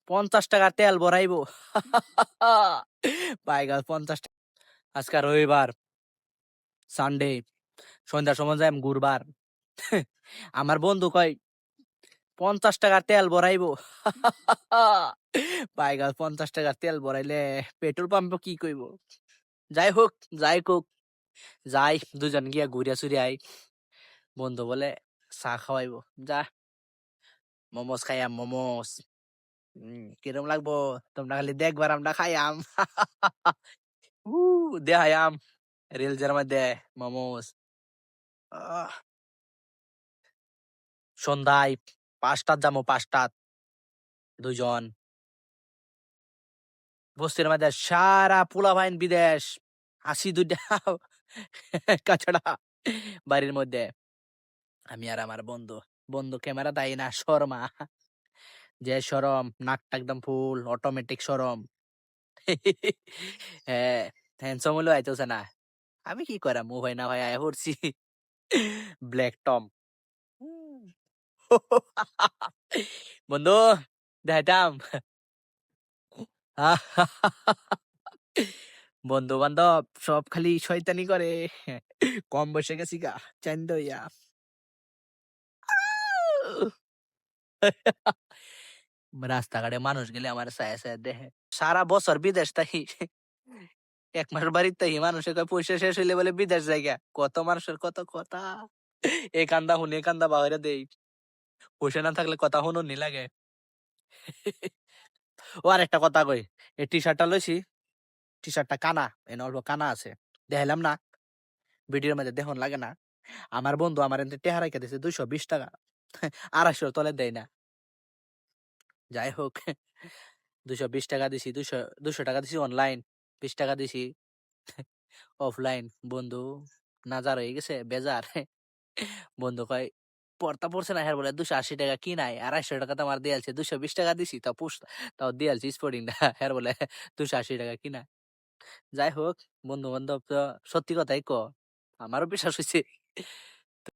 ৳50 তেল ভরাইবো। পাইগাল ৳50 আজকে রবিবার, সানডে সন্ধ্যার সময় যাইম ঘুরবার। আমার বন্ধু কয় ৳50 তেল ভরাইবো। পাইগাল ৳50 তেল ভরাইলে পেট্রোল পাম্পে কি কইব? যাই হোক, যাই কোক, যাই দুজন গিয়া ঘুরিয়া চুরিয়া আই। বন্ধু বলে চা খাওয়াইবো। যা মোমোস খাইয়াম মোমোস। কিরম লাগবো? তোমরা খালি দেখবার আমরা খাইয়াম। দেখাইয়াম রিলসের মধ্যে মোমোস। আহ, সন্ধ্যায় ৫টাত যামু ৫টাত দুজন। বস্তির মধ্যে সারা পোলাপাইন বিদেশ। ৮০ ২টা কাছড়া বাড়ির মধ্যে। আমি আর আমার বন্ধু। বন্ধু ক্যামেরা দেয় না, শর্মা। যে শরম, নাকটা একদম ফুল, অটোমেটিক শরম। হ্যাঁ, হ্যান্ডসাম হলেও আইতেছে না। আমি কি করাম? ও ভাই না ভাই আয়া পড়ছি। Black Tom. বন্ধু দেখাইতাম। বন্ধু বান্ধব সব খালি শয়তানি করে। কম বসে গেছি গা চাইন্দ হইয়া। রাস্তাঘাটে মানুষ গেলে আমার ছায়া ছায়া দেখে। সারা বছর বিদেশ থাকি, ১ মাস বাড়িতে থাকি, মানুষের কয় পয়সা শেষ হইলে বলে বিদেশ জায়গা। কত মানুষের কত কথা। এ কান্দা শুনি এ কান্দা বাহিরে দেই। পয়সা না থাকলে কথা শুনুন নি লাগে। ও আর একটা কথা কই, এই টি শার্টটা লইছি, টি শার্টটা কানা, এনে অল্প কানা আছে। দেখাইলাম না ভিডিওর মধ্যে, দেখুন লাগে না? আমার বন্ধু আমার এতে টেহা রাইখা দিছে ৳২২০। ২৫০ তলে দেয় না। যাই হোক, ৳২২০ দিছি, ৳২০০ দিছি অনলাইন, ৳২০ দিছি অফলাইন। বন্ধু নাজার হয়ে গেছে, বেজার। বন্ধু কয় পড়তা পড়ছে না, হ্যাঁ বলে ৳২৮০ কি নাই, ৳২৫০ তো আমার দিয়ালছে, ৳২২০ দিছি তাও তাও দিয়ালছি স্পোর্টিং না, হ্যাঁ বলে ৳২৮০ কি না। যাই হোক, বন্ধু বান্ধব তো সত্যি কথাই ক, আমারও বিশ্বাস হয়েছে।